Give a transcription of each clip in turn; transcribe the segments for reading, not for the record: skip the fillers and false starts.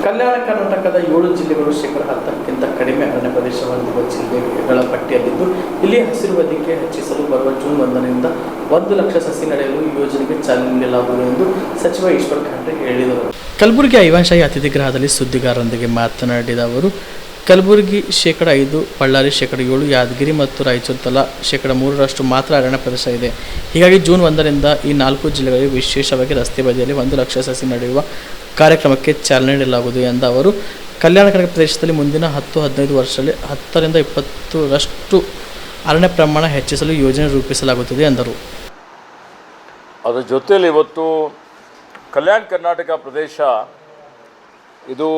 ಕಲ್ಯಾಣ ಕರ್ನಾಟಕದ 7 ಜಿಲ್ಲೆಗಳು ಶೇಕಡ 10ಕ್ಕಿಂತ ಕಡಿಮೆ ಅರಣ್ಯ ಪ್ರದೇಶ ಹೊಂದಿರುವ ಜಿಲ್ಲೆಗಳ ಪಟ್ಟಿಯಲ್ಲಿದ್ದು, ಇಲ್ಲಿ ಹಸಿರು ವೇದಿಕೆ ಹೆಚ್ಚಿಸಲು ಬರುವ ಜೂನ್ 1ರಿಂದ 1 ಲಕ್ಷ ಸಸಿ ನಡೆಯಲು ಈ ಯೋಜನೆಗೆ ಚಾಲನೆ ನೀಡಲಾಗುವುದು ಎಂದು ಸಚಿವ ಈಶ್ವರ್ ಖಂಡ್ರೆ ಹೇಳಿದರು. ಕಲಬುರಗಿ ಐವನ್-ಶಾಹಿ ಅತಿಥಿ ಗೃಹದಲ್ಲಿ ಸುದ್ದಿಗಾರರೊಂದಿಗೆ ಮಾತನಾಡಿದ ಅವರು, ಕಲಬುರಗಿ ಶೇಕಡ 5, ಬಳ್ಳಾರಿ ಶೇಕಡ 7, ಯಾದಗಿರಿ ಮತ್ತು ರಾಯಚೂರು ತಲಾ ಶೇಕಡ 3ರಷ್ಟು ಮಾತ್ರ ಅರಣ್ಯ ಪ್ರದೇಶ ಇದೆ. ಹೀಗಾಗಿ ಜೂನ್ 1ರಿಂದ ಈ 4 ಜಿಲ್ಲೆಗಳಿಗೆ ವಿಶೇಷವಾಗಿ ರಸ್ತೆ ಬದಿಯಲ್ಲಿ 1 ಲಕ್ಷ ಸಸಿ ನಡೆಯುವ ಕಾರ್ಯಕ್ರಮಕ್ಕೆ ಚಾಲನೆ ನೀಡಲಾಗುವುದು ಎಂದ ಅವರು, ಕಲ್ಯಾಣ ಕರ್ನಾಟಕ ಪ್ರದೇಶದಲ್ಲಿ ಮುಂದಿನ 10-15 ವರ್ಷದಲ್ಲಿ 10ರಿಂದ 20ರಷ್ಟು ಅರಣ್ಯ ಪ್ರಮಾಣ ಹೆಚ್ಚಿಸಲು ಯೋಜನೆ ರೂಪಿಸಲಾಗುತ್ತದೆ ಎಂದರು. ಅದರ ಜೊತೆಯಲ್ಲಿ ಇವತ್ತು ಕಲ್ಯಾಣ ಕರ್ನಾಟಕ ಪ್ರದೇಶ ಇದು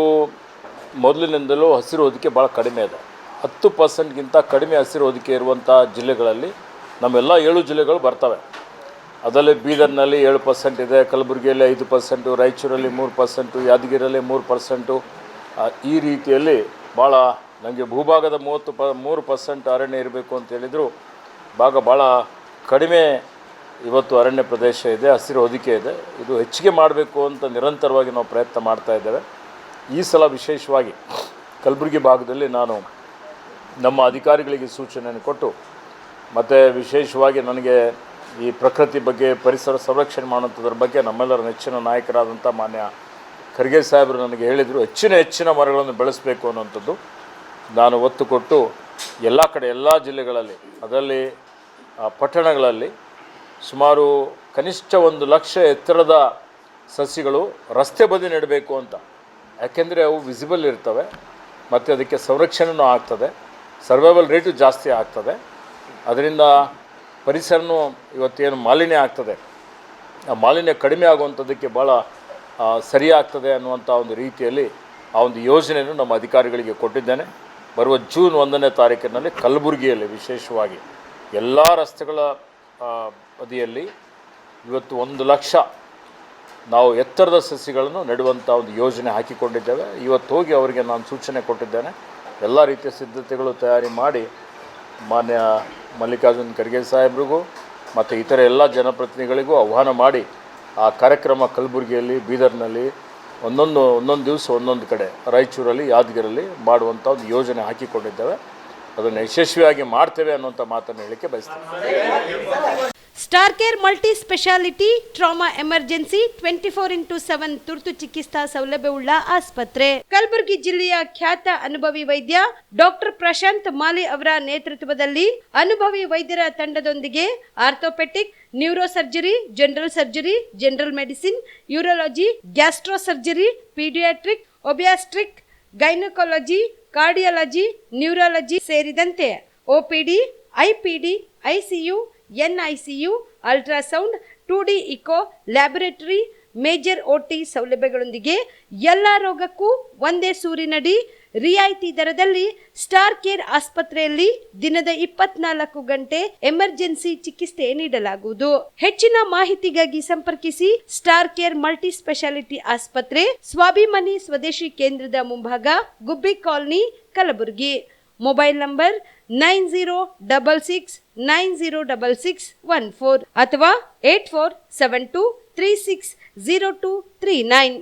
ಮೊದಲಿನಿಂದಲೂ ಹಸಿರು ಹೊದಿಕೆ ಭಾಳ ಕಡಿಮೆ ಇದೆ. 10%ಗಿಂತ ಕಡಿಮೆ ಹಸಿರು ಹೊದಿಕೆ ಇರುವಂಥ ಜಿಲ್ಲೆಗಳಲ್ಲಿ ನಮ್ಮೆಲ್ಲ 7 ಜಿಲ್ಲೆಗಳು ಬರ್ತವೆ. ಅದರಲ್ಲಿ ಬೀದರ್ನಲ್ಲಿ 7% ಇದೆ, ಕಲಬುರಗಿಯಲ್ಲಿ 5%, ರಾಯಚೂರಲ್ಲಿ 3%, ಯಾದಗಿರಿಯಲ್ಲಿ 3%. ಈ ರೀತಿಯಲ್ಲಿ ಭಾಳ ನನಗೆ ಭೂಭಾಗದ 3% ಅರಣ್ಯ ಇರಬೇಕು ಅಂತ ಹೇಳಿದರು. ಭಾಳ ಕಡಿಮೆ ಇವತ್ತು ಅರಣ್ಯ ಪ್ರದೇಶ ಇದೆ, ಹಸಿರು ಹೊದಿಕೆ ಇದೆ. ಇದು ಹೆಚ್ಚಿಗೆ ಮಾಡಬೇಕು ಅಂತ ನಿರಂತರವಾಗಿ ನಾವು ಪ್ರಯತ್ನ ಮಾಡ್ತಾ ಇದ್ದೇವೆ. ಈ ಸಲ ವಿಶೇಷವಾಗಿ ಕಲಬುರಗಿ ಭಾಗದಲ್ಲಿ ನಾನು ನಮ್ಮ ಅಧಿಕಾರಿಗಳಿಗೆ ಸೂಚನೆಯನ್ನು ಕೊಟ್ಟು, ಮತ್ತು ವಿಶೇಷವಾಗಿ ನನಗೆ ಈ ಪ್ರಕೃತಿ ಬಗ್ಗೆ, ಪರಿಸರ ಸಂರಕ್ಷಣೆ ಮಾಡುವಂಥದ್ರ ಬಗ್ಗೆ ನಮ್ಮೆಲ್ಲರ ನೆಚ್ಚಿನ ನಾಯಕರಾದಂಥ ಮಾನ್ಯ ಖರ್ಗೆ ಸಾಹೇಬರು ನನಗೆ ಹೇಳಿದರು, ಹೆಚ್ಚಿನ ಮರಗಳನ್ನು ಬೆಳೆಸಬೇಕು ಅನ್ನೋಂಥದ್ದು. ನಾನು ಒತ್ತು ಕೊಟ್ಟು ಎಲ್ಲ ಕಡೆ, ಎಲ್ಲ ಜಿಲ್ಲೆಗಳಲ್ಲಿ, ಅದರಲ್ಲಿ ಪಟ್ಟಣಗಳಲ್ಲಿ ಸುಮಾರು ಕನಿಷ್ಠ 1 ಲಕ್ಷ ಎತ್ತರದ ಸಸಿಗಳು ರಸ್ತೆ ಬದಿ ನೆಡಬೇಕು ಅಂತ. ಯಾಕೆಂದರೆ ಅವು ವಿಸಿಬಲ್ ಇರ್ತವೆ ಮತ್ತು ಅದಕ್ಕೆ ಸಂರಕ್ಷಣೆಯೂ ಆಗ್ತದೆ, ಸರ್ವೈವಲ್ ರೇಟು ಜಾಸ್ತಿ ಆಗ್ತದೆ. ಅದರಿಂದ ಪರಿಸರನೂ ಇವತ್ತೇನು ಮಾಲಿನ್ಯ ಆಗ್ತದೆ, ಆ ಮಾಲಿನ್ಯ ಕಡಿಮೆ ಆಗುವಂಥದ್ದಕ್ಕೆ ಭಾಳ ಸರಿಯಾಗ್ತದೆ ಅನ್ನುವಂಥ ಒಂದು ರೀತಿಯಲ್ಲಿ ಆ ಒಂದು ಯೋಜನೆಯನ್ನು ನಮ್ಮ ಅಧಿಕಾರಿಗಳಿಗೆ ಕೊಟ್ಟಿದ್ದೇನೆ. ಬರುವ ಜೂನ್ 1ನೇ ತಾರೀಕಿನಲ್ಲಿ ಕಲಬುರಗಿಯಲ್ಲಿ ವಿಶೇಷವಾಗಿ ಎಲ್ಲ ರಸ್ತೆಗಳ ಬದಿಯಲ್ಲಿ ಇವತ್ತು 1 ಲಕ್ಷ ನಾವು ಎತ್ತರದ ಸಸಿಗಳನ್ನು ನೆಡುವಂಥ ಒಂದು ಯೋಜನೆ ಹಾಕಿಕೊಂಡಿದ್ದೇವೆ. ಇವತ್ತು ಹೋಗಿ ಅವರಿಗೆ ನಾನು ಸೂಚನೆ ಕೊಟ್ಟಿದ್ದೇನೆ. ಎಲ್ಲ ರೀತಿಯ ಸಿದ್ಧತೆಗಳು ತಯಾರಿ ಮಾಡಿ ಮಾನ್ಯ ಮಲ್ಲಿಕಾರ್ಜುನ್ ಖರ್ಗೆ ಸಾಹೇಬ್ರಿಗೂ ಮತ್ತು ಇತರ ಎಲ್ಲ ಜನಪ್ರತಿನಿಧಿಗಳಿಗೂ ಆಹ್ವಾನ ಮಾಡಿ ಆ ಕಾರ್ಯಕ್ರಮ ಕಲಬುರಗಿಯಲ್ಲಿ, ಬೀದರ್ನಲ್ಲಿ ಒಂದೊಂದು ದಿವಸ ಒಂದೊಂದು ಕಡೆ, ರಾಯಚೂರಲ್ಲಿ, ಯಾದಗಿರಲ್ಲಿ ಮಾಡುವಂಥ ಒಂದು ಯೋಜನೆ ಹಾಕಿಕೊಂಡಿದ್ದೇವೆ. ಅದನ್ನು ಯಶಸ್ವಿಯಾಗಿ ಮಾಡ್ತೇವೆ ಅನ್ನುವಂಥ ಮಾತನ್ನು ಹೇಳಲಿಕ್ಕೆ ಬಯಸ್ತೇನೆ. Star care multi speciality trauma emergency 24x7 ತುರ್ತು ಚಿಕಿತ್ಸಾ ಸೌಲಭ್ಯವುಳ್ಳ ಆಸ್ಪತ್ರೆ. ಕಲಬುರಗಿ ಜಿಲ್ಲೆಯ ಖ್ಯಾತ ಅನುಭವಿ ವೈದ್ಯ ಡಾಕ್ಟರ್ ಪ್ರಶಾಂತ್ ಮಾಲಿ ಅವರ ನೇತೃತ್ವದಲ್ಲಿ ಅನುಭವಿ ವೈದ್ಯರ ತಂಡದೊಂದಿಗೆ orthopaedic, neuro surgery, general surgery, general medicine, urology, gastro surgery, paediatric, obstetric, gynaecology, cardiology, neurology ಸೇರಿದಂತೆ OPD, IPD, ICU, NICU, ultrasound, 2D echo, laboratory, major OT ಸೌಲಭ್ಯಗಳೊಂದಿಗೆ ಎಲ್ಲ ರೋಗಕ್ಕೂ ಒಂದೇ ಸೂರಿನಡಿ ರಿಯಾಯಿತಿ ದರದಲ್ಲಿ ಸ್ಟಾರ್ ಕೇರ್ ಆಸ್ಪತ್ರೆಯಲ್ಲಿ ದಿನದ 24 ಗಂಟೆ ಎಮರ್ಜೆನ್ಸಿ ಚಿಕಿತ್ಸೆ ನೀಡಲಾಗುವುದು. ಹೆಚ್ಚಿನ ಮಾಹಿತಿಗಾಗಿ ಸಂಪರ್ಕಿಸಿ ಸ್ಟಾರ್ ಕೇರ್ ಮಲ್ಟಿ ಸ್ಪೆಷಾಲಿಟಿ ಆಸ್ಪತ್ರೆ, ಸ್ವಾಭಿಮಾನಿ ಸ್ವದೇಶಿ ಕೇಂದ್ರದ ಮುಂಭಾಗ, ಗುಬ್ಬಿ ಕಾಲನಿ, ಕಲಬುರಗಿ. ಮೊಬೈಲ್ ನಂಬರ್ 9066906614 ಅಥವಾ 8472360239.